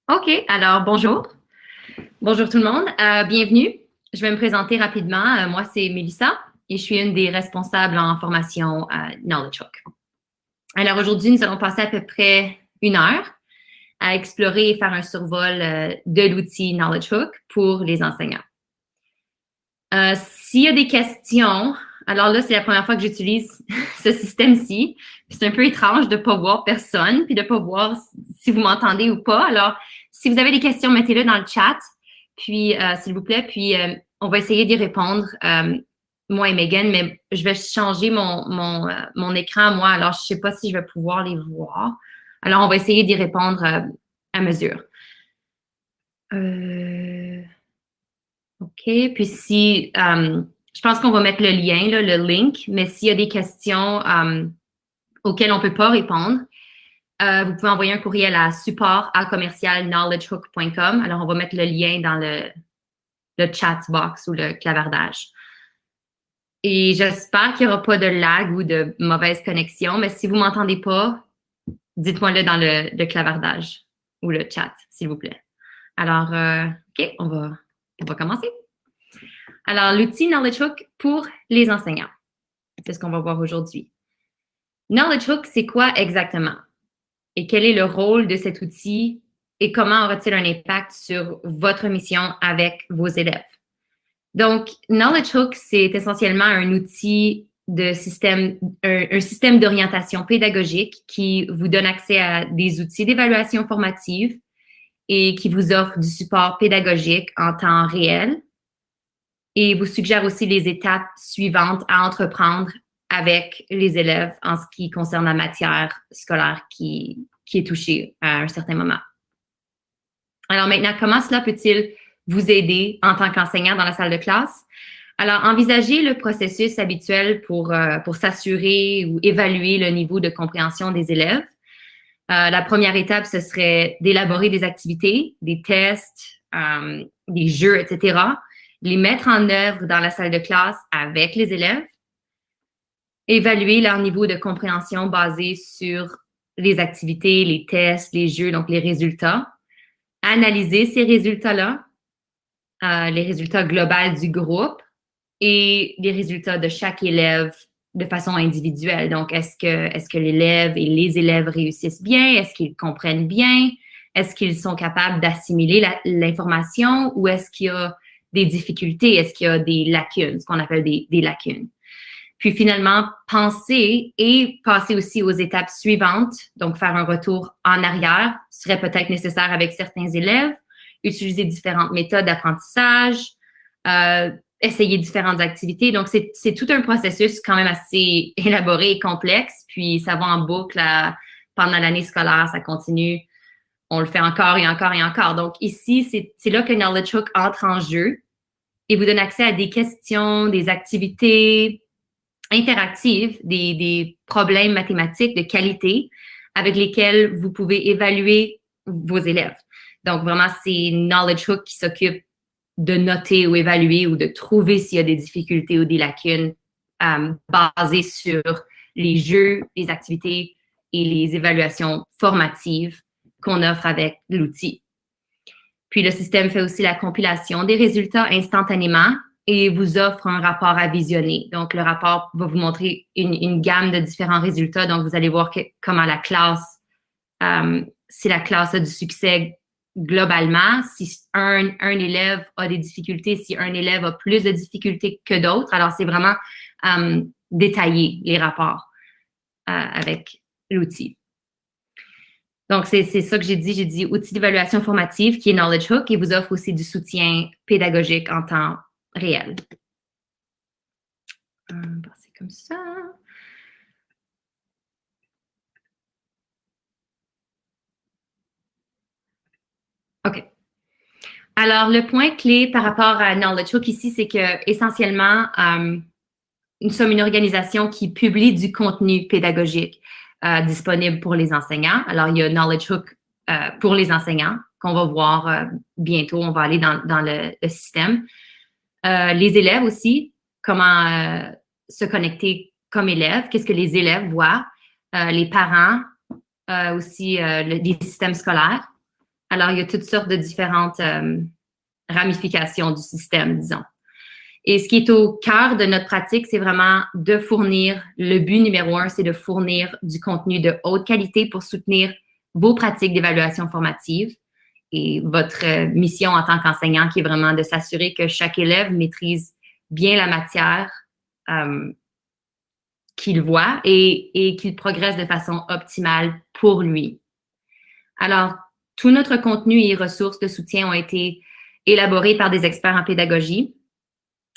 OK, alors bonjour. Bonjour tout le monde. Bienvenue. Je vais me présenter rapidement. Moi, c'est Mélissa et je suis une des responsables en formation à Knowledge Hook. Alors aujourd'hui, nous allons passer à peu près 1 heure à explorer et faire un survol de l'outil Knowledge Hook pour les enseignants. S'il y a des questions, alors là, c'est la première fois que j'utilise ce système-ci. C'est un peu étrange de ne pas voir personne, puis de ne pas voir si vous m'entendez ou pas. Alors, si vous avez des questions, mettez-le dans le chat, puis s'il vous plaît, puis on va essayer d'y répondre, moi et Megan, mais je vais changer mon écran, moi, alors je ne sais pas si je vais pouvoir les voir. Alors, on va essayer d'y répondre à mesure. OK, puis si, je pense qu'on va mettre le lien, là, le link, mais s'il y a des questions auxquelles on ne peut pas répondre, vous pouvez envoyer un courriel à support@commercial-knowledgehook.com. Alors, on va mettre le lien dans le chat box ou le clavardage. Et j'espère qu'il n'y aura pas de lag ou de mauvaise connexion, mais si vous ne m'entendez pas, dites-moi-le dans le clavardage ou le chat, s'il vous plaît. Alors, OK, on va commencer. Alors, l'outil Knowledge Hook pour les enseignants. C'est ce qu'on va voir aujourd'hui. Knowledge Hook, c'est quoi exactement? Et quel est le rôle de cet outil et comment aura-t-il un impact sur votre mission avec vos élèves? Donc, Knowledge Hook, c'est essentiellement un outil de système, un système d'orientation pédagogique qui vous donne accès à des outils d'évaluation formative et qui vous offre du support pédagogique en temps réel et vous suggère aussi les étapes suivantes à entreprendre avec les élèves en ce qui concerne la matière scolaire qui est touchée à un certain moment. Alors maintenant, comment cela peut-il vous aider en tant qu'enseignant dans la salle de classe? Alors, envisagez le processus habituel pour s'assurer ou évaluer le niveau de compréhension des élèves. La première étape, ce serait d'élaborer des activités, des tests, des jeux, etc., les mettre en œuvre dans la salle de classe avec les élèves, évaluer leur niveau de compréhension basé sur les activités, les tests, les jeux, donc les résultats, analyser ces résultats-là, les résultats globaux du groupe et les résultats de chaque élève de façon individuelle. Donc, est-ce que l'élève et les élèves réussissent bien? Est-ce qu'ils comprennent bien? Est-ce qu'ils sont capables d'assimiler l'information ou est-ce qu'il y a des difficultés? Est-ce qu'il y a des lacunes, ce qu'on appelle des lacunes? Puis finalement, penser et passer aussi aux étapes suivantes, donc faire un retour en arrière serait peut-être nécessaire avec certains élèves, utiliser différentes méthodes d'apprentissage, essayer différentes activités. Donc, c'est tout un processus quand même assez élaboré et complexe, puis ça va en boucle pendant l'année scolaire, ça continue. On le fait encore et encore et encore. Donc, ici, c'est là que Knowledge Hook entre en jeu et vous donne accès à des questions, des activités interactives, des problèmes mathématiques de qualité avec lesquels vous pouvez évaluer vos élèves. Donc, vraiment, c'est Knowledge Hook qui s'occupe de noter ou évaluer ou de trouver s'il y a des difficultés ou des lacunes basées sur les jeux, les activités et les évaluations formatives qu'on offre avec l'outil. Puis le système fait aussi la compilation des résultats instantanément et vous offre un rapport à visionner. Donc, le rapport va vous montrer une gamme de différents résultats. Donc, vous allez voir comment la classe, si la classe a du succès globalement, si un élève a des difficultés, si un élève a plus de difficultés que d'autres. Alors, c'est vraiment détaillé, les rapports avec l'outil. Donc, c'est ça que j'ai dit. J'ai dit outil d'évaluation formative qui est Knowledge Hook et vous offre aussi du soutien pédagogique en temps réel. C'est comme ça. OK. Alors, le point clé par rapport à Knowledge Hook ici, c'est que essentiellement, nous sommes une organisation qui publie du contenu pédagogique disponible pour les enseignants. Alors, il y a Knowledge Hook pour les enseignants qu'on va voir bientôt. On va aller dans le système. Les élèves aussi, comment se connecter comme élève, qu'est-ce que les élèves voient, les parents, aussi des systèmes scolaires. Alors, il y a toutes sortes de différentes ramifications du système, disons. Et ce qui est au cœur de notre pratique, c'est vraiment de fournir, le but numéro 1, c'est de fournir du contenu de haute qualité pour soutenir vos pratiques d'évaluation formative et votre mission en tant qu'enseignant qui est vraiment de s'assurer que chaque élève maîtrise bien la matière qu'il voit et qu'il progresse de façon optimale pour lui. Alors, tout notre contenu et ressources de soutien ont été élaborés par des experts en pédagogie.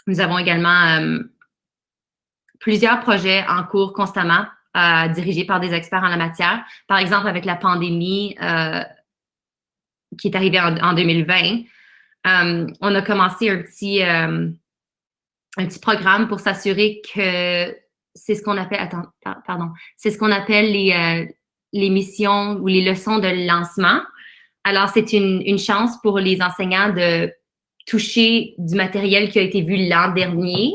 Nous avons également plusieurs projets en cours constamment dirigés par des experts en la matière. Par exemple, avec la pandémie qui est arrivée en 2020, on a commencé un petit programme pour s'assurer que c'est ce qu'on appelle, c'est ce qu'on appelle les missions ou les leçons de lancement. Alors, c'est une chance pour les enseignants de toucher du matériel qui a été vu l'an dernier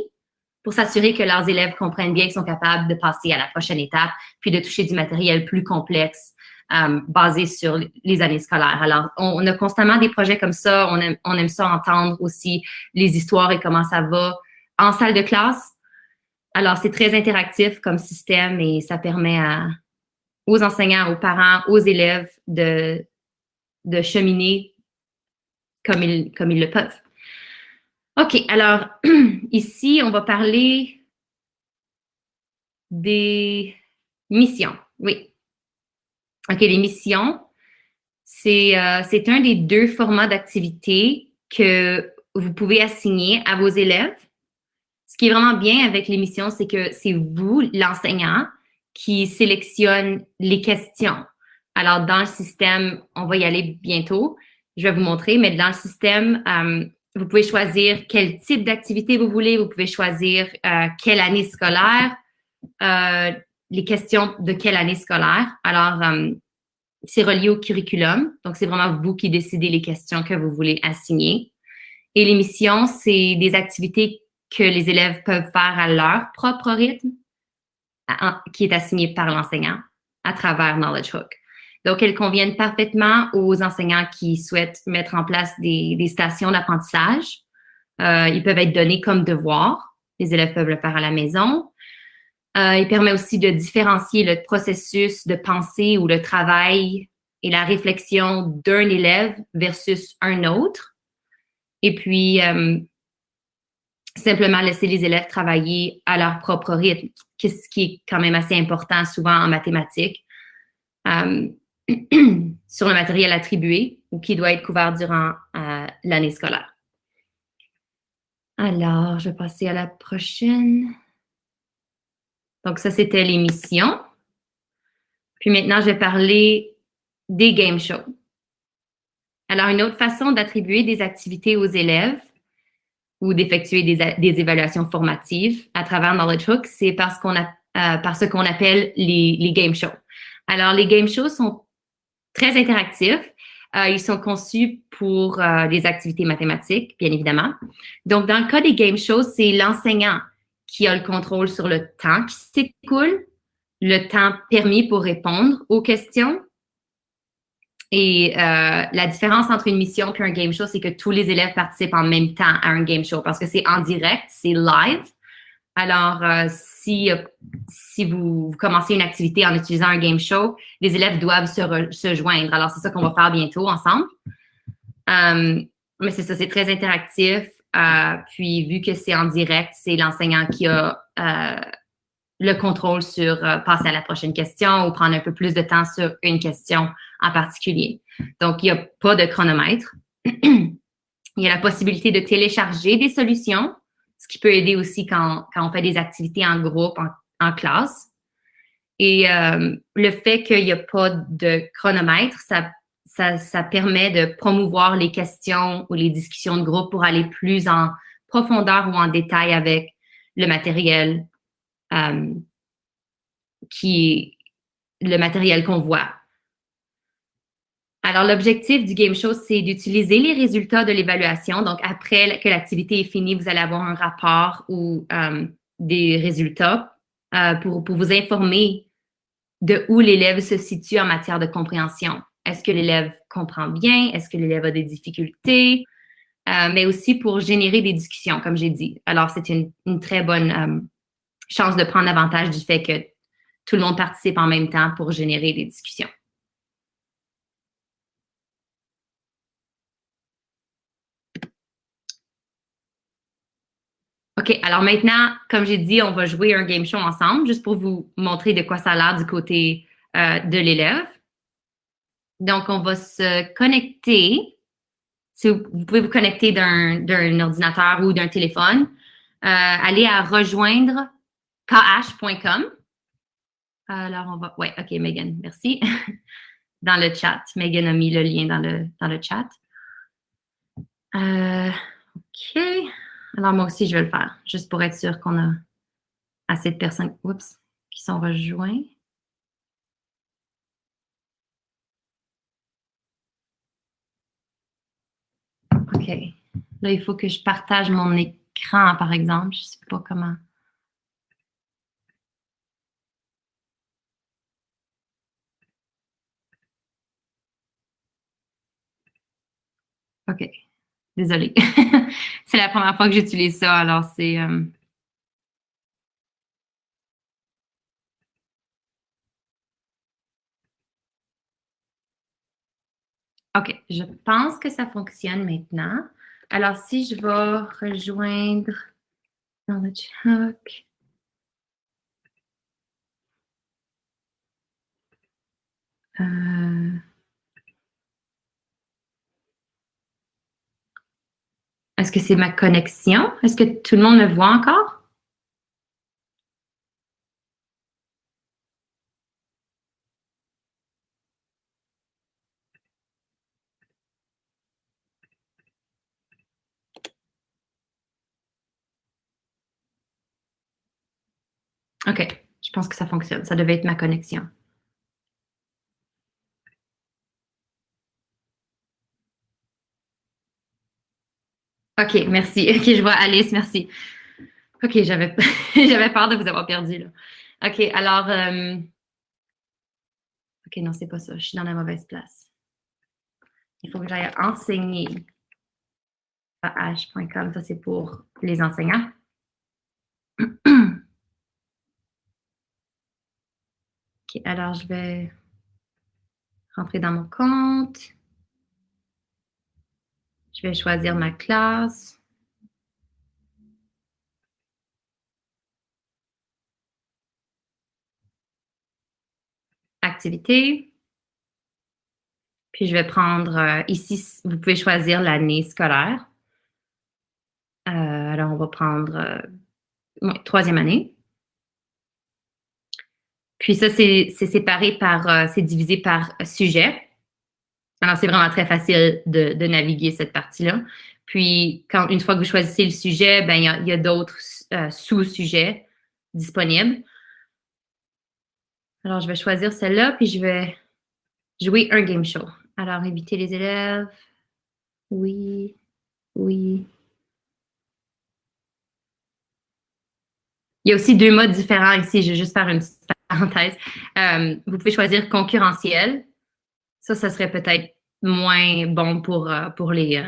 pour s'assurer que leurs élèves comprennent bien qu'ils sont capables de passer à la prochaine étape, puis de toucher du matériel plus complexe basé sur les années scolaires. Alors, on a constamment des projets comme ça. On aime ça entendre aussi les histoires et comment ça va en salle de classe. Alors, c'est très interactif comme système et ça permet aux enseignants, aux parents, aux élèves de cheminer comme ils le peuvent. OK, alors ici, on va parler des missions. Oui. OK, les missions, c'est un des 2 formats d'activité que vous pouvez assigner à vos élèves. Ce qui est vraiment bien avec les missions, c'est que c'est vous, l'enseignant, qui sélectionne les questions. Alors, dans le système, on va y aller bientôt, je vais vous montrer, mais dans le système, vous pouvez choisir quel type d'activité vous voulez, vous pouvez choisir quelle année scolaire, les questions de quelle année scolaire. Alors, c'est relié au curriculum, donc c'est vraiment vous qui décidez les questions que vous voulez assigner. Et les missions, c'est des activités que les élèves peuvent faire à leur propre rythme, qui est assigné par l'enseignant à travers Knowledge Hook. Donc, elles conviennent parfaitement aux enseignants qui souhaitent mettre en place des stations d'apprentissage. Ils peuvent être donnés comme devoirs. Les élèves peuvent le faire à la maison. Il permet aussi de différencier le processus de pensée ou le travail et la réflexion d'un élève versus un autre. Et puis, simplement laisser les élèves travailler à leur propre rythme, ce qui est quand même assez important souvent en mathématiques, sur le matériel attribué ou qui doit être couvert durant l'année scolaire. Alors, je vais passer à la prochaine. Donc, ça, c'était les missions. Puis maintenant, je vais parler des game shows. Alors, une autre façon d'attribuer des activités aux élèves ou d'effectuer des évaluations formatives à travers Knowledge Hook, c'est par ce qu'on appelle les game shows. Alors, les game shows sont très interactifs. Ils sont conçus pour les activités mathématiques, bien évidemment. Donc, dans le cas des game shows, c'est l'enseignant qui a le contrôle sur le temps qui s'écoule, le temps permis pour répondre aux questions. Et la différence entre une mission et un game show, c'est que tous les élèves participent en même temps à un game show parce que c'est en direct, c'est live. Alors, si vous commencez une activité en utilisant un game show, les élèves doivent se joindre. Alors, c'est ça qu'on va faire bientôt ensemble. Mais c'est ça, c'est très interactif. Puis, vu que c'est en direct, c'est l'enseignant qui a le contrôle sur passer à la prochaine question ou prendre un peu plus de temps sur une question en particulier. Donc, il n'y a pas de chronomètre. Il y a la possibilité de télécharger des solutions, ce qui peut aider aussi quand on fait des activités en groupe, en classe. Et le fait qu'il n'y a pas de chronomètre, ça permet de promouvoir les questions ou les discussions de groupe pour aller plus en profondeur ou en détail avec le matériel le matériel qu'on voit. Alors, l'objectif du game show, c'est d'utiliser les résultats de l'évaluation. Donc, après que l'activité est finie, vous allez avoir un rapport ou des résultats pour vous informer de où l'élève se situe en matière de compréhension. est-ce que l'élève comprend bien? Est-ce que l'élève a des difficultés? Mais aussi pour générer des discussions, comme j'ai dit. Alors, c'est une très bonne chance de prendre avantage du fait que tout le monde participe en même temps pour générer des discussions. OK, alors maintenant, comme j'ai dit, on va jouer un game show ensemble, juste pour vous montrer de quoi ça a l'air du côté de l'élève. Donc, on va se connecter. Si vous pouvez vous connecter d'un ordinateur ou d'un téléphone. Allez à rejoindre kh.com. Alors, on va. Ouais, OK, Megan, merci. Dans le chat. Megan a mis le lien dans le chat. OK. Alors, moi aussi, je vais le faire, juste pour être sûr qu'on a assez de personnes qui sont rejoints. OK. Là, il faut que je partage mon écran, par exemple. Je ne sais pas comment. OK. Désolée. C'est la première fois que j'utilise ça, alors c'est. OK. Je pense que ça fonctionne maintenant. Alors, si je vais rejoindre dans le chat. Est-ce que c'est ma connexion? Est-ce que tout le monde me voit encore? OK. Je pense que ça fonctionne. Ça devait être ma connexion. OK, merci. OK, je vois Alice, merci. OK, j'avais j'avais peur de vous avoir perdu, là. OK, alors. OK, non, c'est pas ça. Je suis dans la mauvaise place. Il faut que j'aille enseigner à h.com. Ça, c'est pour les enseignants. OK, alors je vais rentrer dans mon compte. Je vais choisir ma classe. Activité. Puis je vais prendre ici, vous pouvez choisir l'année scolaire. Alors, on va prendre troisième année. Puis ça, c'est séparé par, c'est divisé par sujet. Alors, c'est vraiment très facile de naviguer cette partie-là. Puis, une fois que vous choisissez le sujet, ben, il y a d'autres sous-sujets disponibles. Alors, je vais choisir celle-là, puis je vais jouer un game show. Alors, inviter les élèves. Oui, oui. Il y a aussi deux modes différents ici. Je vais juste faire une petite parenthèse. Vous pouvez choisir concurrentiel. Ça serait peut-être moins bon pour les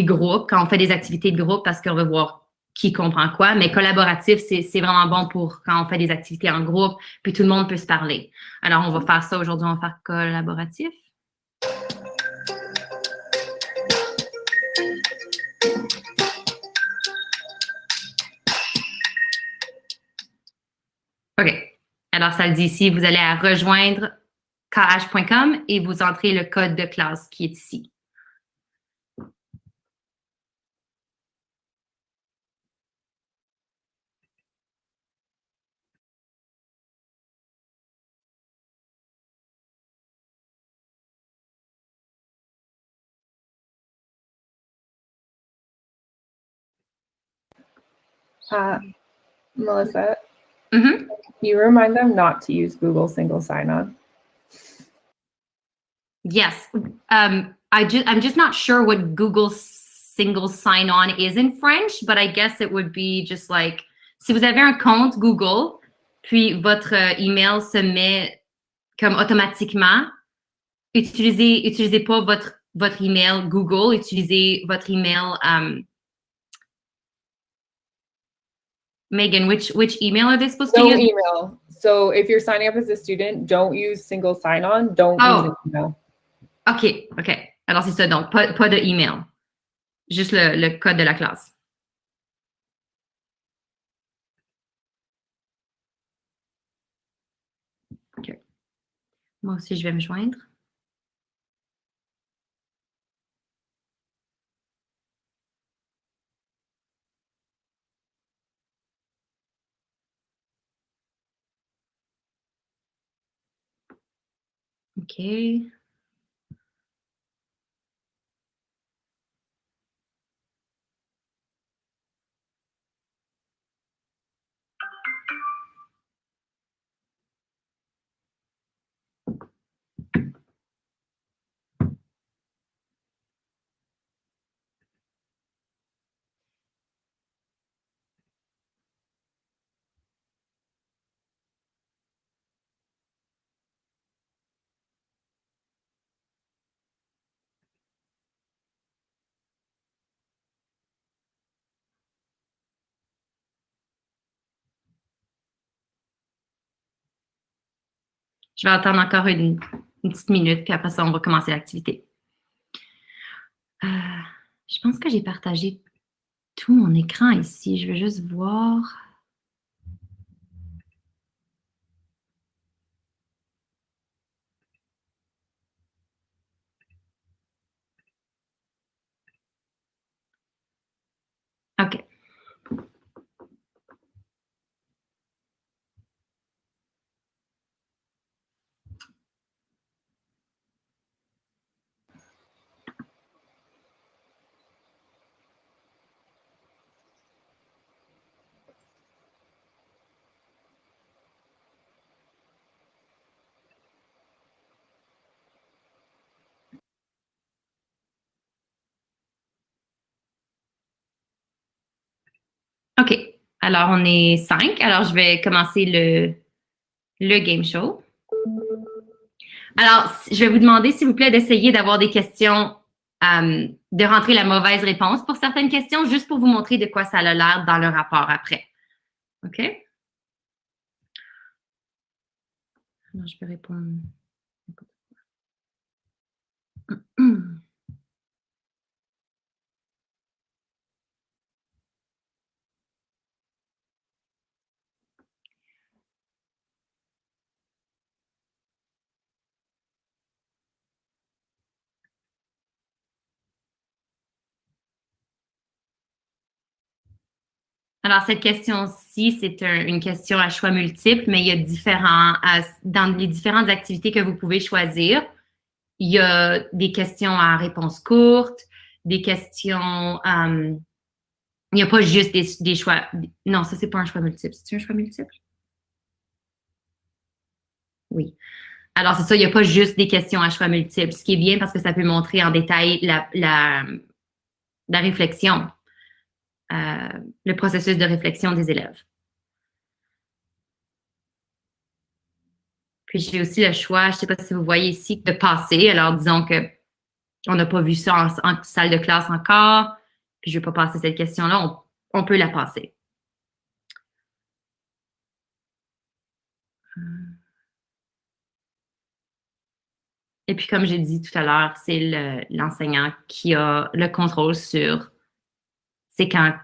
groupes, quand on fait des activités de groupe, parce qu'on veut voir qui comprend quoi. Mais collaboratif, c'est vraiment bon pour quand on fait des activités en groupe, puis tout le monde peut se parler. Alors, on va faire ça aujourd'hui, on va faire collaboratif. OK. Alors, ça le dit ici, vous allez à rejoindre kh.com et vous entrez le code de classe qui est ici. Melissa, Mm-hmm. can you remind them not to use Google single sign-on? Yes. I'm just not sure what Google single sign-on is in French, but I guess it would be just like, si vous avez un compte Google, puis votre email se met comme automatiquement. Utilisez pas votre email Google, utilisez votre email Megan, which email are they supposed to No use? email. So if you're signing up as a student, don't use single sign-on. Don't use an email. OK, OK. Alors, c'est ça. Donc, pas de email. Juste le code de la classe. OK. Moi aussi, je vais me joindre. OK. Je vais attendre encore une petite minute, puis après ça, on va commencer l'activité. Je pense que j'ai partagé tout mon écran ici. Je veux juste voir. OK. OK. Alors, on est 5. Alors, je vais commencer le game show. Alors, je vais vous demander, s'il vous plaît, d'essayer d'avoir des questions, de rentrer la mauvaise réponse pour certaines questions, juste pour vous montrer de quoi ça a l'air dans le rapport après. OK? Alors, je vais répondre. Alors, cette question-ci, c'est une question à choix multiples, mais il y a dans les différentes activités que vous pouvez choisir, il y a des questions à réponse courte, des questions, il n'y a pas juste des choix. Non, ça, c'est pas un choix multiple. C'est un choix multiple? Oui. Alors, c'est ça, il n'y a pas juste des questions à choix multiples, ce qui est bien parce que ça peut montrer en détail la réflexion, le processus de réflexion des élèves. Puis j'ai aussi le choix, je ne sais pas si vous voyez ici, de passer. Alors, disons que on n'a pas vu ça en salle de classe encore, puis je ne vais pas passer cette question-là, on peut la passer. Et puis, comme j'ai dit tout à l'heure, c'est l'enseignant qui a le contrôle sur c'est quand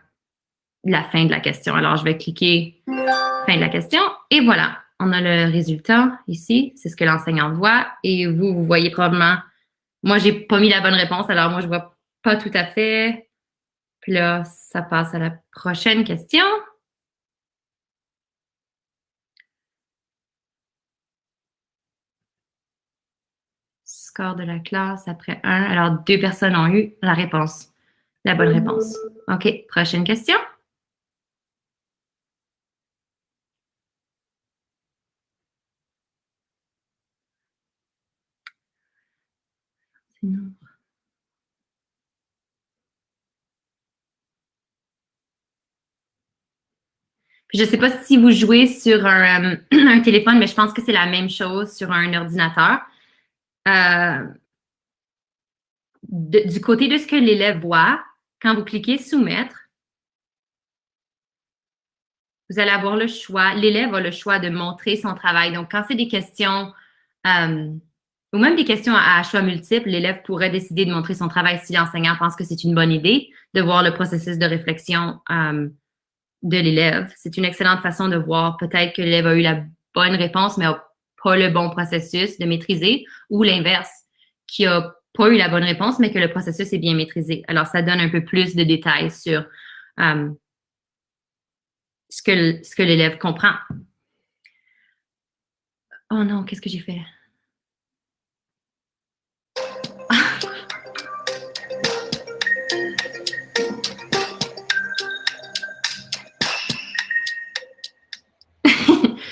la fin de la question. Alors, je vais cliquer fin de la question et voilà, on a le résultat ici. C'est ce que l'enseignant voit et vous voyez probablement, moi, j'ai pas mis la bonne réponse, alors moi, je vois pas tout à fait. Puis là, ça passe à la prochaine question. Score de la classe après 1. Alors, 2 personnes ont eu la réponse, la bonne réponse. OK, prochaine question. Puis je ne sais pas si vous jouez sur un téléphone, mais je pense que c'est la même chose sur un ordinateur. Du côté de ce que l'élève voit, quand vous cliquez Soumettre, vous allez avoir le choix, l'élève a le choix de montrer son travail. Donc, quand c'est des questions ou même des questions à choix multiples, l'élève pourrait décider de montrer son travail si l'enseignant pense que c'est une bonne idée, de voir le processus de réflexion de l'élève. C'est une excellente façon de voir peut-être que l'élève a eu la bonne réponse, mais n'a pas le bon processus de maîtriser, ou l'inverse, qui a pas eu la bonne réponse, mais que le processus est bien maîtrisé. Alors, ça donne un peu plus de détails sur ce que l'élève comprend. Oh non, qu'est-ce que j'ai fait?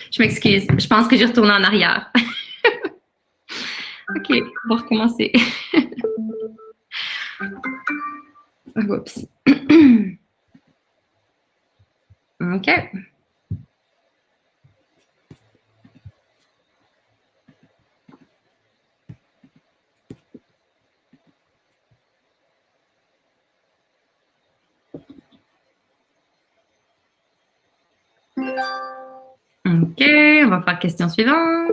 Je m'excuse. Je pense que j'ai retourné en arrière. OK, on va recommencer. Oups. OK. OK, on va faire question suivante.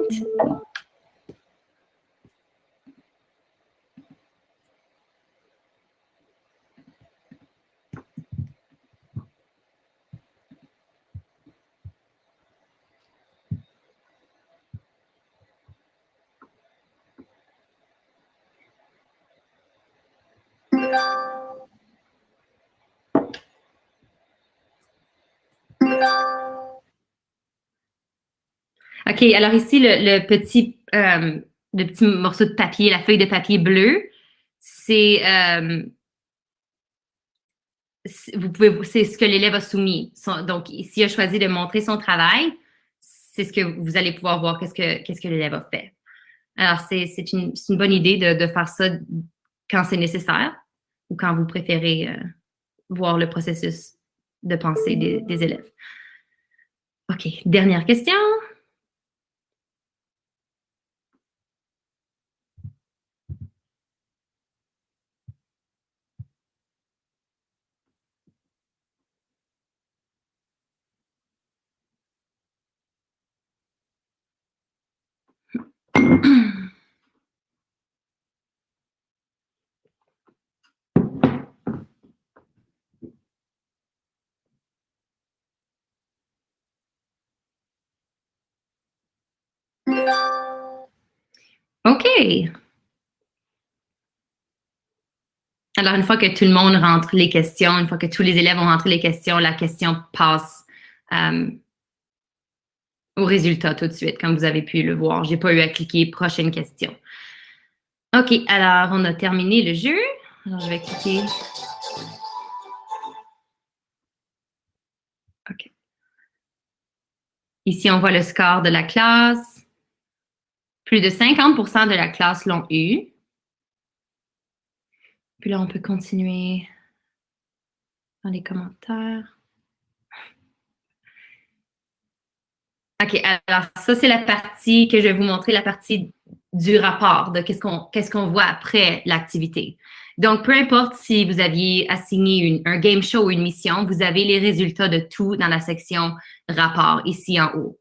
OK, alors ici, le petit morceau de papier, la feuille de papier bleu, c'est c'est ce que l'élève a soumis. Donc, s'il a choisi de montrer son travail, c'est ce que vous allez pouvoir voir qu'est-ce que l'élève a fait. Alors, c'est une bonne idée de faire ça quand c'est nécessaire ou quand vous préférez voir le processus de pensée des élèves. OK, dernière question. OK. Alors, une fois que tout le monde rentre les questions, une fois que tous les élèves ont rentré les questions, la question passe au résultat tout de suite, comme vous avez pu le voir. J'ai pas eu à cliquer prochaine question. OK, alors on a terminé le jeu. Alors, je vais cliquer. OK. Ici, on voit le score de la classe. Plus de 50% de la classe l'ont eu. Puis là, on peut continuer dans les commentaires. OK, alors ça, c'est la partie que je vais vous montrer, la partie du rapport, de qu'est-ce qu'on voit après l'activité. Donc, peu importe si vous aviez assigné un game show ou une mission, vous avez les résultats de tout dans la section rapport, ici en haut.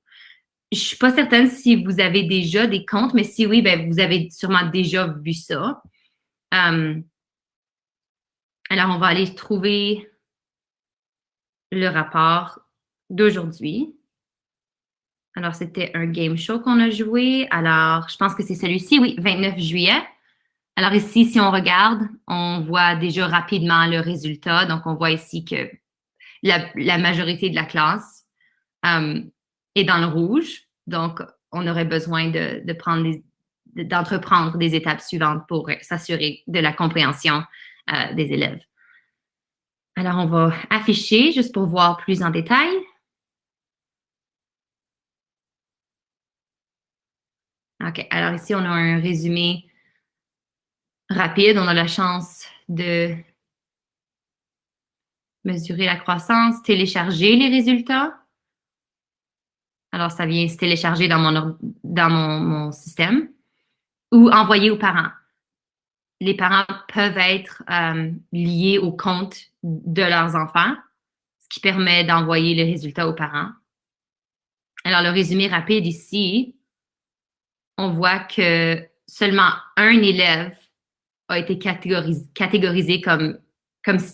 Je ne suis pas certaine si vous avez déjà des comptes, mais si oui, ben, vous avez sûrement déjà vu ça. Alors, on va aller trouver le rapport d'aujourd'hui. Alors, c'était un game show qu'on a joué. Alors, je pense que c'est celui-ci, oui, 29 juillet. Alors ici, si on regarde, on voit déjà rapidement le résultat. Donc, on voit ici que la majorité de la classe est dans le rouge. Donc, on aurait besoin d'entreprendre des étapes suivantes pour s'assurer de la compréhension des élèves. Alors, on va afficher juste pour voir plus en détail. OK, alors ici, on a un résumé rapide. On a la chance de mesurer la croissance, télécharger les résultats. Alors, ça vient se télécharger dans mon système ou envoyer aux parents. Les parents peuvent être liés au compte de leurs enfants, ce qui permet d'envoyer les résultats aux parents. Alors, le résumé rapide ici, on voit que seulement un élève a été catégorisé comme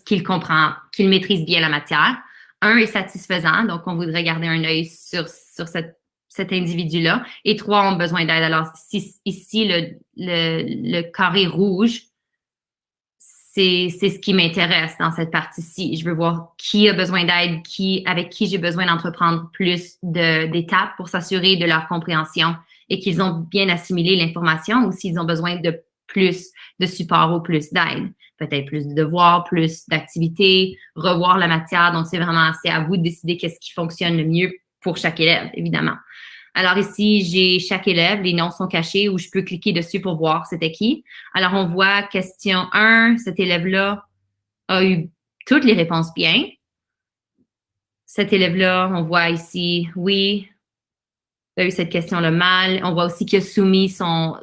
qu'il comprend, qu'il maîtrise bien la matière. Un est satisfaisant, donc on voudrait garder un œil sur cet individu-là. Et 3 ont besoin d'aide. Alors, ici, le carré rouge, c'est ce qui m'intéresse dans cette partie-ci. Je veux voir qui a besoin d'aide, avec qui j'ai besoin d'entreprendre plus d'étapes pour s'assurer de leur compréhension et qu'ils ont bien assimilé l'information ou s'ils ont besoin de plus de support ou plus d'aide. Peut-être plus de devoirs, plus d'activités, revoir la matière. Donc, c'est à vous de décider qu'est-ce qui fonctionne le mieux pour chaque élève, évidemment. Alors ici, j'ai chaque élève, les noms sont cachés où je peux cliquer dessus pour voir c'était qui. Alors, on voit question 1, cet élève-là a eu toutes les réponses bien. Cet élève-là, on voit ici, oui, il a eu cette question-là mal. On voit aussi qu'il a soumis son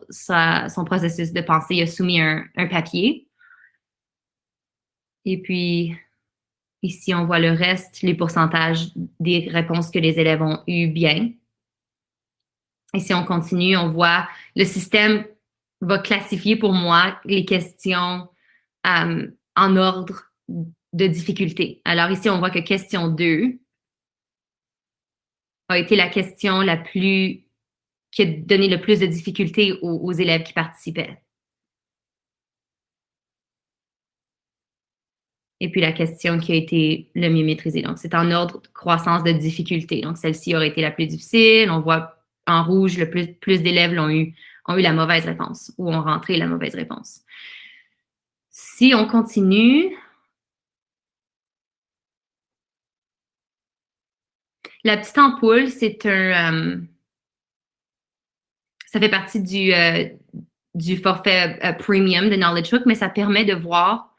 processus de pensée, il a soumis un papier. Et puis, ici, on voit le reste, les pourcentages des réponses que les élèves ont eues bien. Et si on continue, on voit le système va classifier pour moi les questions en ordre de difficulté. Alors ici, on voit que question 2 a été la question qui a donné le plus de difficulté aux élèves qui participaient. Et puis la question qui a été le mieux maîtrisée. Donc, c'est en ordre de croissance de difficulté. Donc, celle-ci aurait été la plus difficile. On voit en rouge, le plus d'élèves ont eu la mauvaise réponse ou ont rentré la mauvaise réponse. Si on continue, la petite ampoule, ça fait partie du forfait premium de Knowledge Hook, mais ça permet de voir.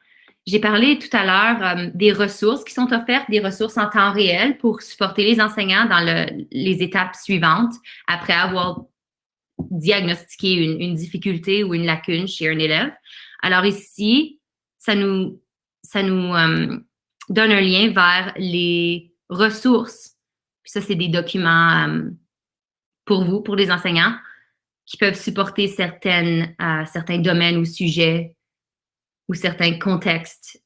J'ai parlé tout à l'heure des ressources qui sont offertes, des ressources en temps réel pour supporter les enseignants dans les étapes suivantes après avoir diagnostiqué une difficulté ou une lacune chez un élève. Alors ici, ça nous donne un lien vers les ressources. Puis ça, c'est des documents pour vous, pour les enseignants, qui peuvent supporter certains domaines ou sujets ou certains contextes,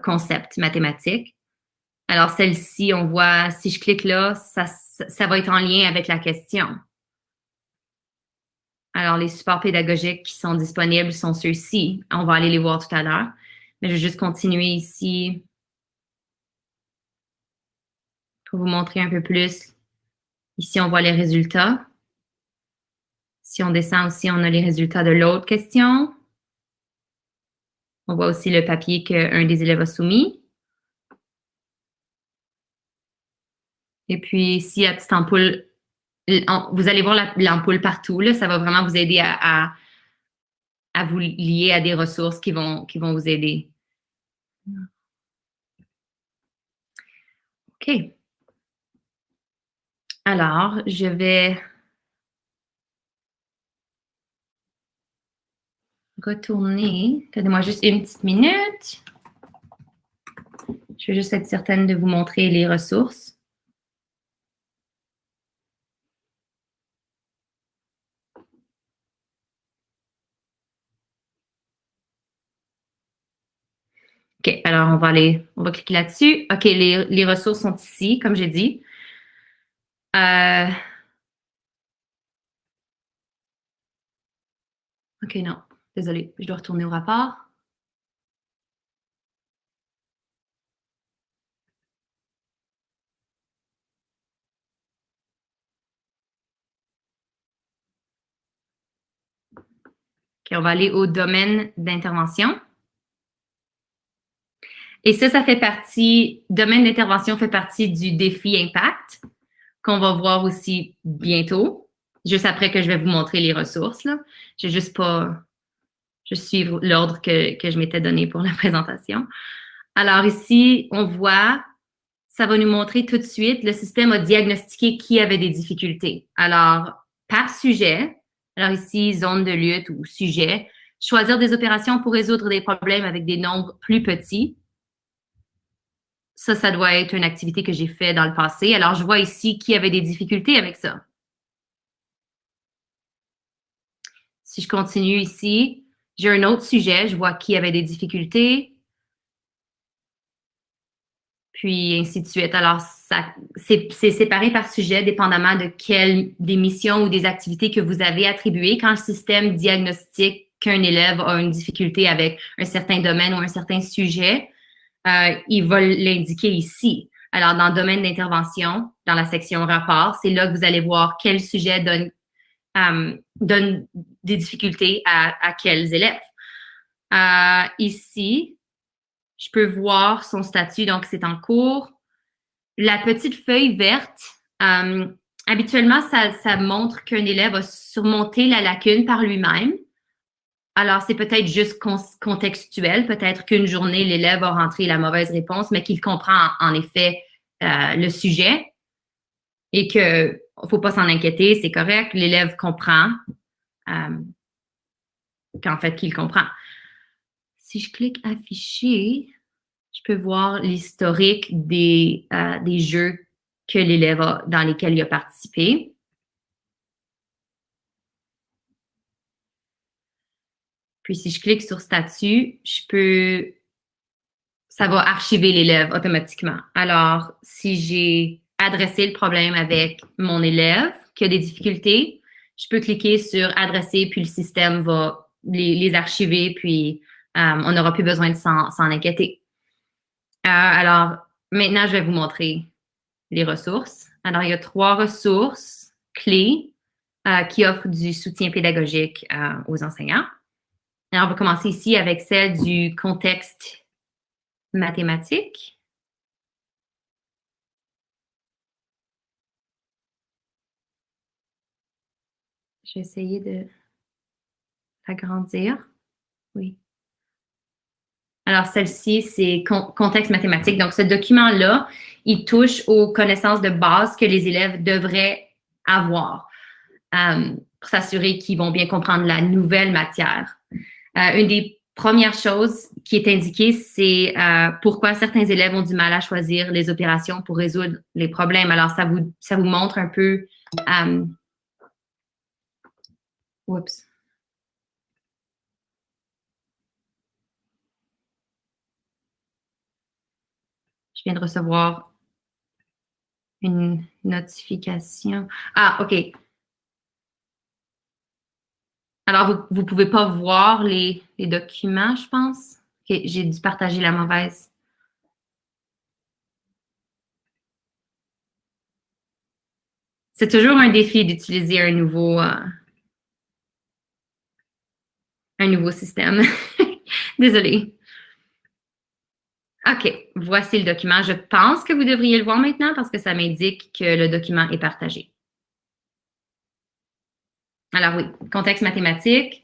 concepts mathématiques. Alors, celle-ci, on voit, si je clique là, ça va être en lien avec la question. Alors, les supports pédagogiques qui sont disponibles sont ceux-ci. On va aller les voir tout à l'heure. Mais je vais juste continuer ici pour vous montrer un peu plus. Ici, on voit les résultats. Si on descend aussi, on a les résultats de l'autre question. On voit aussi le papier qu'un des élèves a soumis. Et puis, ici, la petite ampoule, vous allez voir l'ampoule partout. Là, ça va vraiment vous aider à vous lier à des ressources qui vont vous aider. OK. Alors, je vais retourner. Donnez-moi juste une petite minute. Je vais juste être certaine de vous montrer les ressources. OK, alors on va cliquer là-dessus. OK, les ressources sont ici, comme j'ai dit. OK, non, désolée, je dois retourner au rapport. OK, on va aller au domaine d'intervention. Et ça fait partie, domaine d'intervention fait partie du défi Impact, qu'on va voir aussi bientôt, juste après que je vais vous montrer les ressources. Là. Je vais juste suivre l'ordre que je m'étais donné pour la présentation. Alors ici, on voit ça va nous montrer tout de suite, le système a diagnostiqué qui avait des difficultés. Alors, par sujet, alors ici, zone de lutte ou sujet, choisir des opérations pour résoudre des problèmes avec des nombres plus petits. Ça doit être une activité que j'ai faite dans le passé. Alors, je vois ici qui avait des difficultés avec ça. Si je continue ici, j'ai un autre sujet, je vois qui avait des difficultés. Puis ainsi de suite. Alors, c'est séparé par sujet, dépendamment de des missions ou des activités que vous avez attribuées. Quand le système diagnostique qu'un élève a une difficulté avec un certain domaine ou un certain sujet, il va l'indiquer ici. Alors, dans le domaine d'intervention, dans la section rapport, c'est là que vous allez voir quel sujet donne des difficultés à quels élèves. Ici, je peux voir son statut, donc c'est en cours. La petite feuille verte, habituellement, ça montre qu'un élève a surmonté la lacune par lui-même. Alors, c'est peut-être juste contextuel. Peut-être qu'une journée, l'élève a rentré la mauvaise réponse, mais qu'il comprend en effet le sujet et qu'il ne faut pas s'en inquiéter, c'est correct. L'élève comprend qu'en fait, qu'il comprend. Si je clique afficher, je peux voir l'historique des jeux que l'élève dans lesquels il a participé. Puis si je clique sur statut, ça va archiver l'élève automatiquement. Alors, si j'ai adressé le problème avec mon élève qui a des difficultés, je peux cliquer sur adresser, puis le système va les archiver, puis on n'aura plus besoin de s'en inquiéter. Alors, maintenant, je vais vous montrer les ressources. Alors, il y a 3 ressources clés qui offrent du soutien pédagogique aux enseignants. Alors, on va commencer ici avec celle du contexte mathématique. Je vais essayer de l'agrandir. Oui. Alors, celle-ci, c'est contexte mathématique. Donc, ce document-là, il touche aux connaissances de base que les élèves devraient avoir pour s'assurer qu'ils vont bien comprendre la nouvelle matière. Une des premières choses qui est indiquée, c'est pourquoi certains élèves ont du mal à choisir les opérations pour résoudre les problèmes. Alors, ça vous montre un peu... oups. Je viens de recevoir une notification. Ah, OK. Alors, vous ne pouvez pas voir les documents, je pense. OK, j'ai dû partager la mauvaise. C'est toujours un défi d'utiliser un nouveau système. Désolée. OK, voici le document. Je pense que vous devriez le voir maintenant parce que ça m'indique que le document est partagé. Alors oui, contexte mathématique.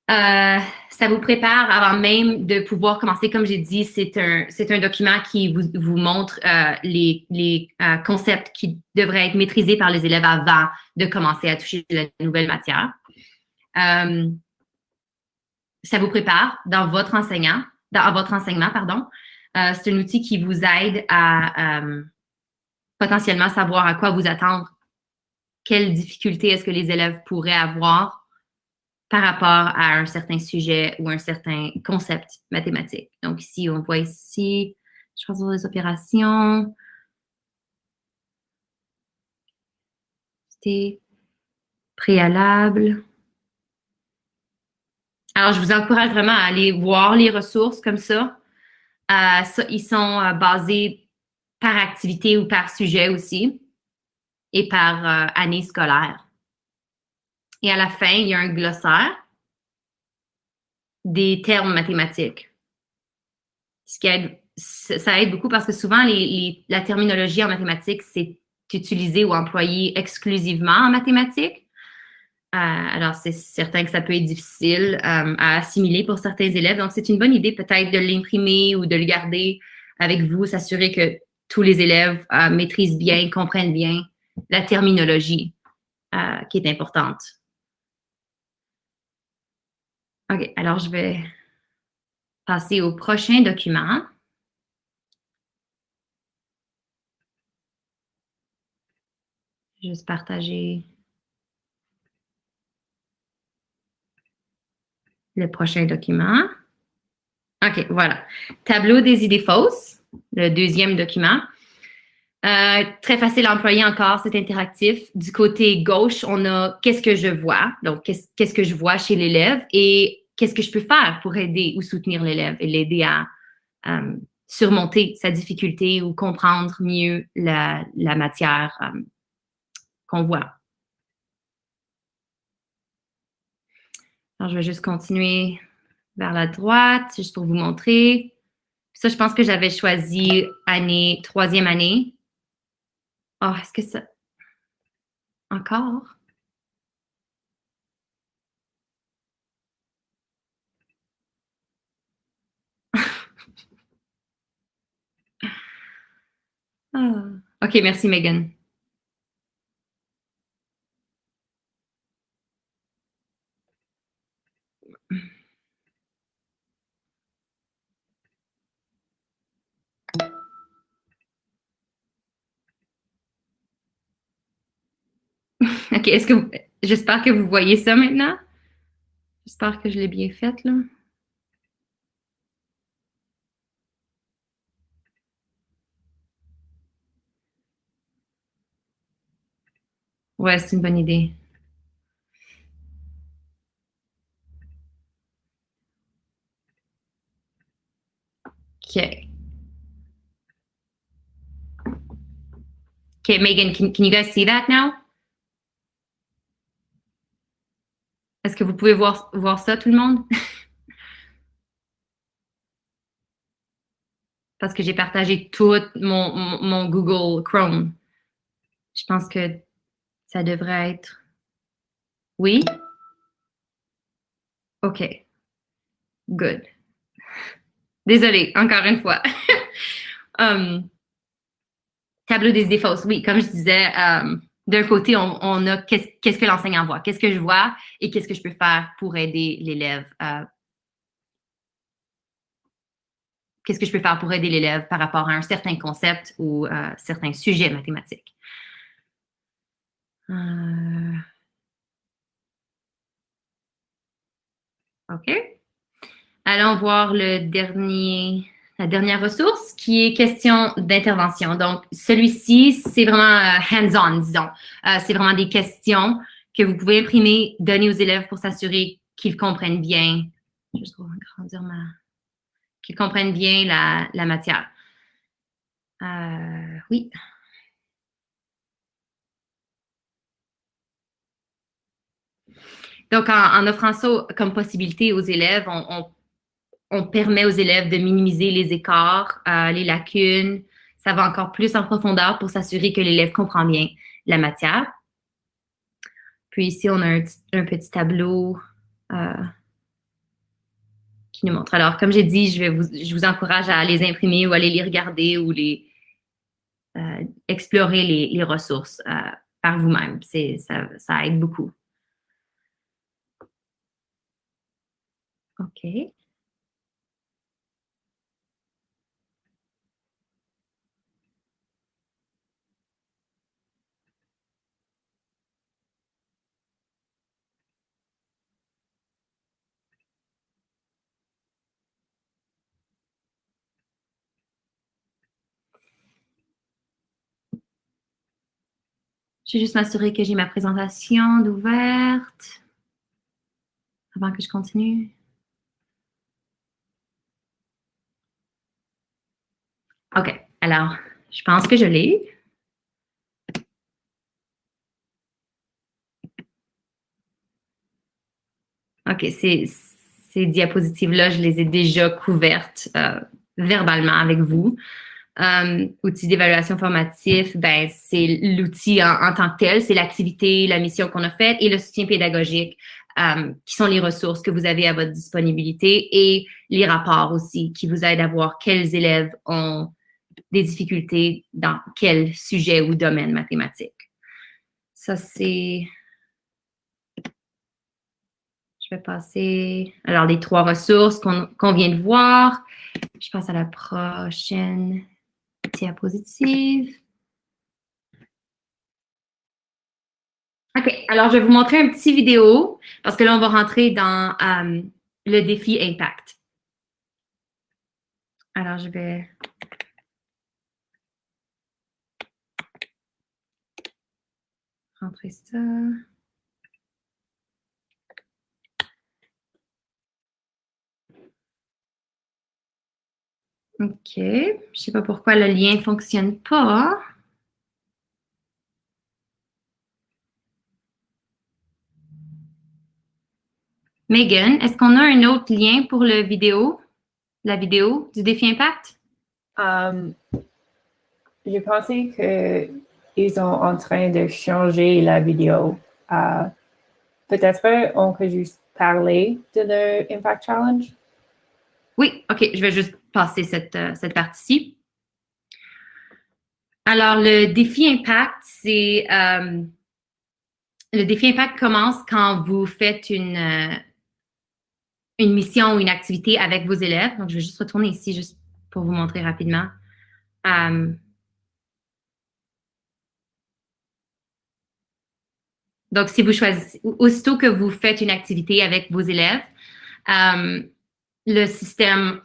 Ça vous prépare avant même de pouvoir commencer. Comme j'ai dit, c'est un document qui vous montre les concepts qui devraient être maîtrisés par les élèves avant de commencer à toucher la nouvelle matière. Ça vous prépare dans votre enseignement, pardon. C'est un outil qui vous aide à potentiellement savoir à quoi vous attendre, quelles difficultés est-ce que les élèves pourraient avoir par rapport à un certain sujet ou un certain concept mathématique. Donc ici, on voit ici, choisir les opérations. C'était préalable. Alors, je vous encourage vraiment à aller voir les ressources comme ça. Ils sont basés par activité ou par sujet aussi et par année scolaire. Et à la fin, il y a un glossaire des termes mathématiques. Ça aide beaucoup parce que souvent, la terminologie en mathématiques, c'est utilisé ou employé exclusivement en mathématiques. Alors, c'est certain que ça peut être difficile à assimiler pour certains élèves. Donc, c'est une bonne idée peut-être de l'imprimer ou de le garder avec vous, s'assurer que tous les élèves maîtrisent bien, comprennent bien la terminologie qui est importante. OK, alors je vais passer au prochain document. Juste partager le prochain document. OK, voilà. Tableau des idées fausses, le deuxième document. Très facile à employer encore, c'est interactif. Du côté gauche, on a qu'est-ce que je vois, donc qu'est-ce que je vois chez l'élève et qu'est-ce que je peux faire pour aider ou soutenir l'élève et l'aider à surmonter sa difficulté ou comprendre mieux la matière qu'on voit. Alors, je vais juste continuer vers la droite, juste pour vous montrer. Ça, je pense que j'avais choisi troisième année. Oh, est-ce que ça... Encore? Ah. OK, merci, Megan. OK, j'espère que vous voyez ça maintenant. J'espère que je l'ai bien fait, là. Ouais, c'est une bonne idée. OK. OK, Megan, can you guys see that now? Est-ce que vous pouvez voir ça, tout le monde? Parce que j'ai partagé tout mon Google Chrome. Je pense que ça devrait être... Oui? OK. Good. Désolée, encore une fois. Tableau des idées fausses. Oui, comme je disais, d'un côté, on a qu'est-ce que l'enseignant voit, qu'est-ce que je vois et qu'est-ce que je peux faire pour aider l'élève. Qu'est-ce que je peux faire pour aider l'élève par rapport à un certain concept ou certains sujets mathématiques. OK. Allons voir la dernière ressource qui est question d'intervention. Donc, celui-ci, c'est vraiment hands-on, disons. C'est vraiment des questions que vous pouvez imprimer, donner aux élèves pour s'assurer qu'ils comprennent bien. Je vais juste agrandir qu'ils comprennent bien la matière. Oui. Donc, en offrant ça comme possibilité aux élèves, on permet aux élèves de minimiser les écarts, les lacunes. Ça va encore plus en profondeur pour s'assurer que l'élève comprend bien la matière. Puis ici, on a un petit tableau qui nous montre. Alors, comme j'ai dit, je vous encourage à les imprimer ou à les regarder ou explorer les ressources par vous-même. Ça aide beaucoup. OK. Je vais juste m'assurer que j'ai ma présentation d'ouverte avant que je continue. OK. Alors, je pense que je l'ai. OK. Ces diapositives-là, je les ai déjà couvertes verbalement avec vous. Outil d'évaluation formatif, ben, c'est l'outil en tant que tel, c'est l'activité, la mission qu'on a faite et le soutien pédagogique, qui sont les ressources que vous avez à votre disponibilité et les rapports aussi qui vous aident à voir quels élèves ont des difficultés dans quel sujet ou domaine mathématique. Ça, c'est... Je vais passer... Alors, les 3 ressources qu'on vient de voir. Je passe à la prochaine diapositive. OK, alors je vais vous montrer un petit vidéo parce que là, on va rentrer dans le défi Impact. Alors, je vais... rentrer ça. OK. Je ne sais pas pourquoi le lien ne fonctionne pas. Megan, est-ce qu'on a un autre lien pour la vidéo du défi Impact? Je pensais qu'ils sont en train de changer la vidéo. Peut-être on peut juste parler de l'Impact Challenge. Oui, OK, je vais juste passer cette partie-ci. Alors, le défi Impact, c'est... le défi Impact commence quand vous faites une mission ou une activité avec vos élèves. Donc, je vais juste retourner ici juste pour vous montrer rapidement. Donc, si vous choisissez, aussitôt que vous faites une activité avec vos élèves, le système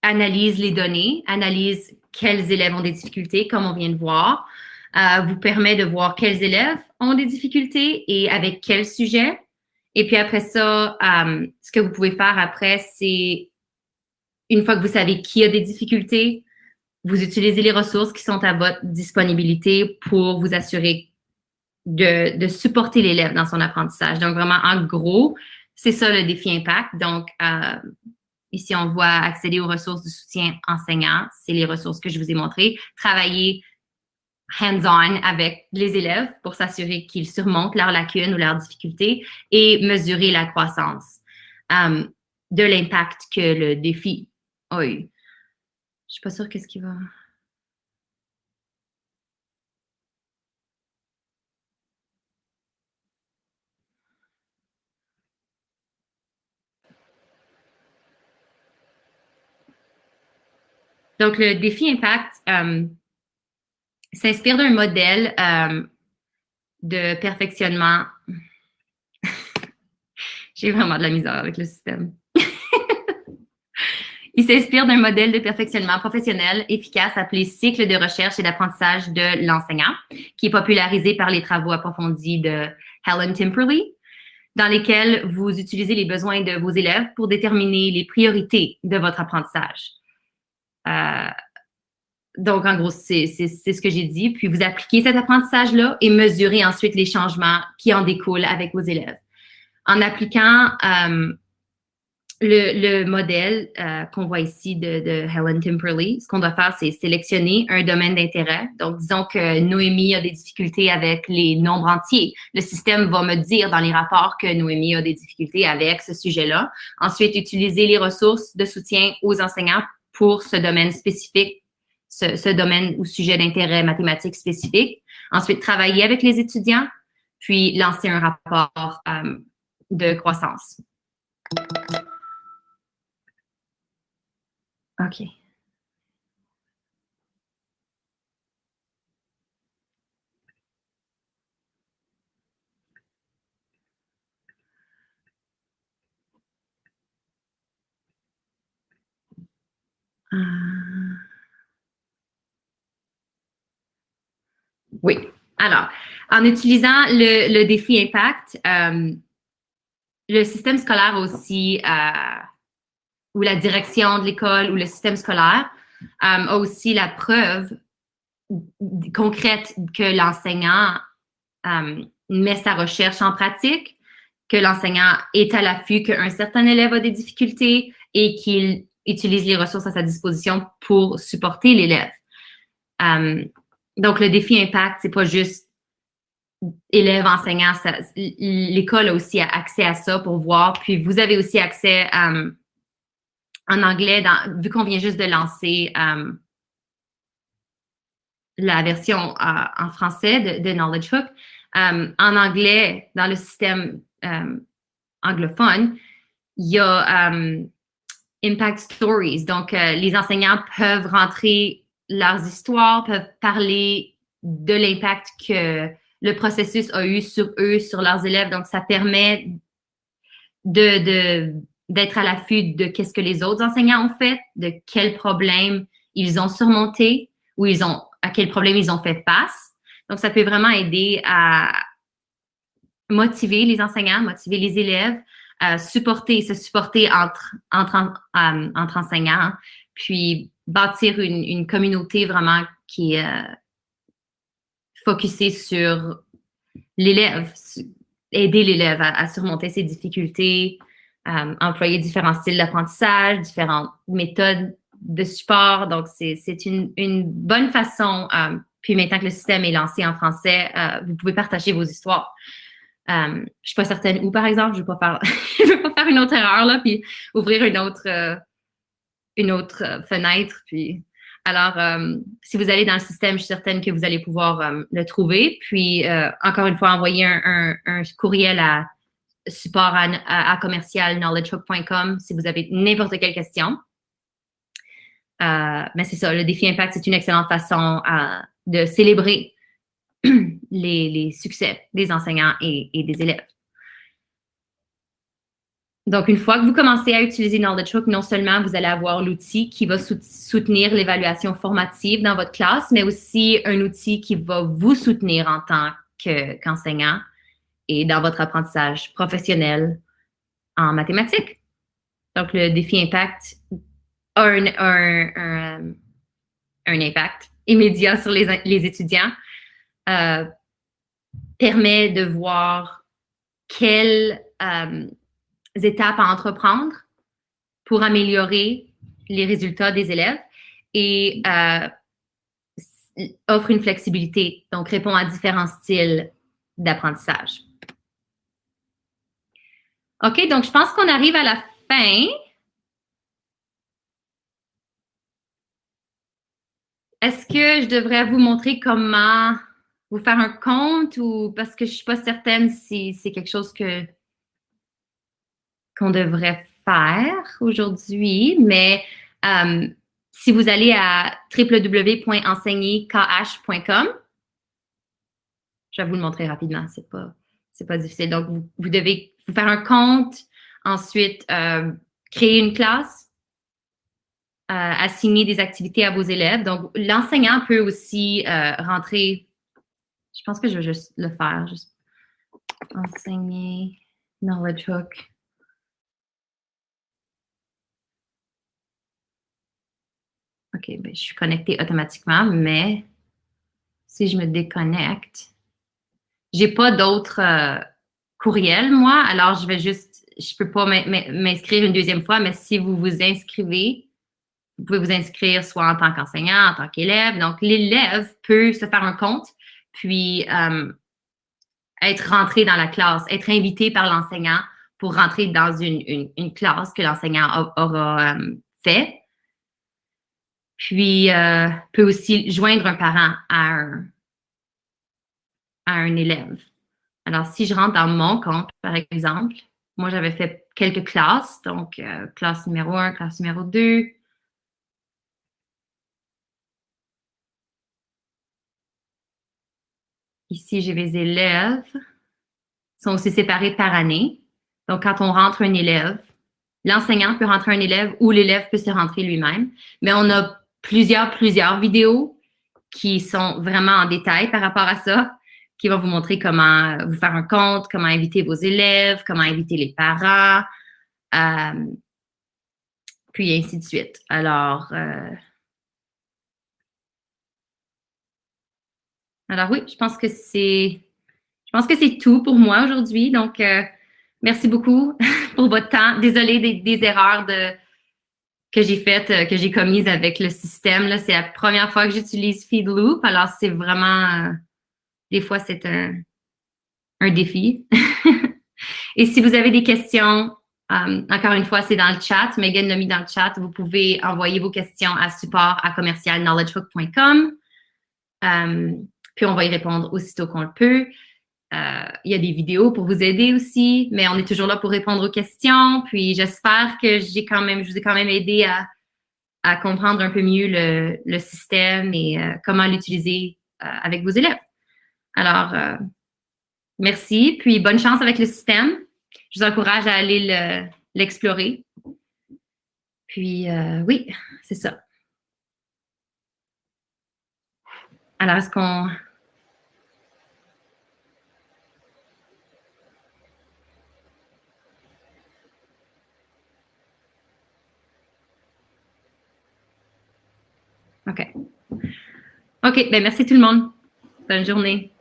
analyse les données, analyse quels élèves ont des difficultés, comme on vient de voir, vous permet de voir quels élèves ont des difficultés et avec quel sujet. Et puis après ça, ce que vous pouvez faire après, c'est, une fois que vous savez qui a des difficultés, vous utilisez les ressources qui sont à votre disponibilité pour vous assurer de supporter l'élève dans son apprentissage. Donc, vraiment, en gros, c'est ça le défi Impact. Donc, ici, on voit accéder aux ressources de soutien enseignant. C'est les ressources que je vous ai montrées. Travailler hands-on avec les élèves pour s'assurer qu'ils surmontent leurs lacunes ou leurs difficultés et mesurer la croissance de l'impact que le défi a eu. Je suis pas sûre qu'est-ce qui va... Donc, le défi Impact s'inspire d'un modèle de perfectionnement. J'ai vraiment de la misère avec le système. Il s'inspire d'un modèle de perfectionnement professionnel efficace appelé cycle de recherche et d'apprentissage de l'enseignant, qui est popularisé par les travaux approfondis de Helen Timperley, dans lesquels vous utilisez les besoins de vos élèves pour déterminer les priorités de votre apprentissage. Donc, en gros, c'est ce que j'ai dit. Puis, vous appliquez cet apprentissage-là et mesurez ensuite les changements qui en découlent avec vos élèves. En appliquant le modèle qu'on voit ici de Helen Timperley, ce qu'on doit faire, c'est sélectionner un domaine d'intérêt. Donc, disons que Noémie a des difficultés avec les nombres entiers. Le système va me dire dans les rapports que Noémie a des difficultés avec ce sujet-là. Ensuite, utiliser les ressources de soutien aux enseignants pour ce domaine spécifique, ce domaine ou sujet d'intérêt mathématique spécifique. Ensuite, travailler avec les étudiants, puis lancer un rapport de croissance. OK. Oui. Alors, en utilisant le défi Impact, le système scolaire aussi, ou la direction de l'école ou le système scolaire, a aussi la preuve concrète que l'enseignant met sa recherche en pratique, que l'enseignant est à l'affût qu'un certain élève a des difficultés et qu'il utilise les ressources à sa disposition pour supporter l'élève. Donc, le défi Impact, c'est pas juste élèves, enseignants. L'école a aussi accès à ça pour voir. Puis, vous avez aussi accès en anglais, vu qu'on vient juste de lancer la version en français de Knowledge Hook, en anglais, dans le système anglophone, il y a Impact Stories. Donc, les enseignants peuvent rentrer leurs histoires, peuvent parler de l'impact que le processus a eu sur eux, sur leurs élèves. Donc, ça permet d'être à l'affût de qu'est-ce que les autres enseignants ont fait, de quels problèmes ils ont surmontés ou à quels problèmes ils ont fait face. Donc, ça peut vraiment aider à motiver les enseignants, motiver les élèves, se supporter entre enseignants, puis bâtir une communauté vraiment qui est focusée sur l'élève, aider l'élève à surmonter ses difficultés, employer différents styles d'apprentissage, différentes méthodes de support. Donc, c'est une bonne façon. Puis maintenant que le système est lancé en français, vous pouvez partager vos histoires. Je suis pas certaine où, par exemple, je veux pas faire, je veux pas faire une autre erreur là, puis ouvrir une autre fenêtre. Puis alors, si vous allez dans le système, je suis certaine que vous allez pouvoir le trouver. Puis encore une fois, envoyer un courriel à support à commercial knowledgehook.com si vous avez n'importe quelle question. Mais c'est ça, le défi Impact, c'est une excellente façon de célébrer les succès des enseignants et des élèves. Donc, une fois que vous commencez à utiliser Knowledge Hook, non seulement vous allez avoir l'outil qui va soutenir l'évaluation formative dans votre classe, mais aussi un outil qui va vous soutenir en tant qu'enseignant et dans votre apprentissage professionnel en mathématiques. Donc, le défi Impact a un impact immédiat sur les étudiants. Permet de voir quelles étapes à entreprendre pour améliorer les résultats des élèves et offre une flexibilité, donc répond à différents styles d'apprentissage. OK, donc je pense qu'on arrive à la fin. Est-ce que je devrais vous montrer comment vous faire un compte ou parce que je ne suis pas certaine si c'est quelque chose qu'on devrait faire aujourd'hui, mais si vous allez à www.enseignerkh.com, je vais vous le montrer rapidement, c'est pas difficile. Donc, vous devez vous faire un compte, ensuite créer une classe, assigner des activités à vos élèves. Donc, l'enseignant peut aussi rentrer. Je pense que je vais juste le faire. Juste enseigner Knowledge Hook. OK, ben, je suis connectée automatiquement, mais si je me déconnecte, j'ai pas d'autres courriels, moi. Alors, je peux pas m'inscrire une deuxième fois, mais si vous vous inscrivez, vous pouvez vous inscrire soit en tant qu'enseignant, en tant qu'élève. Donc, l'élève peut se faire un compte, puis être rentré dans la classe, être invité par l'enseignant pour rentrer dans une classe que l'enseignant aura fait. Puis, peut aussi joindre un parent à un élève. Alors, si je rentre dans mon compte, par exemple, moi, j'avais fait quelques classes, donc classe numéro 1, classe numéro 2. Ici, j'ai mes élèves. Ils sont aussi séparés par année. Donc, quand on rentre un élève, l'enseignant peut rentrer un élève ou l'élève peut se rentrer lui-même. Mais on a plusieurs vidéos qui sont vraiment en détail par rapport à ça, qui vont vous montrer comment vous faire un compte, comment inviter vos élèves, comment inviter les parents, puis ainsi de suite. Alors oui, je pense que c'est tout pour moi aujourd'hui. Donc, merci beaucoup pour votre temps. Désolée des erreurs que j'ai faites, que j'ai commises avec le système. Là, c'est la première fois que j'utilise Feedloop. Alors, c'est vraiment, des fois, c'est un défi. Et si vous avez des questions, Encore une fois, c'est dans le chat. Megan l'a mis dans le chat. Vous pouvez envoyer vos questions à support@commercialknowledgebook.com. Puis on va y répondre aussitôt qu'on le peut. Il y a des vidéos pour vous aider aussi, mais on est toujours là pour répondre aux questions. Puis j'espère que je vous ai quand même aidé à comprendre un peu mieux le système et comment l'utiliser avec vos élèves. Alors, merci. Puis bonne chance avec le système. Je vous encourage à aller l'explorer. Puis oui, c'est ça. Alors, est-ce qu'on... OK. OK, ben merci tout le monde. Bonne journée.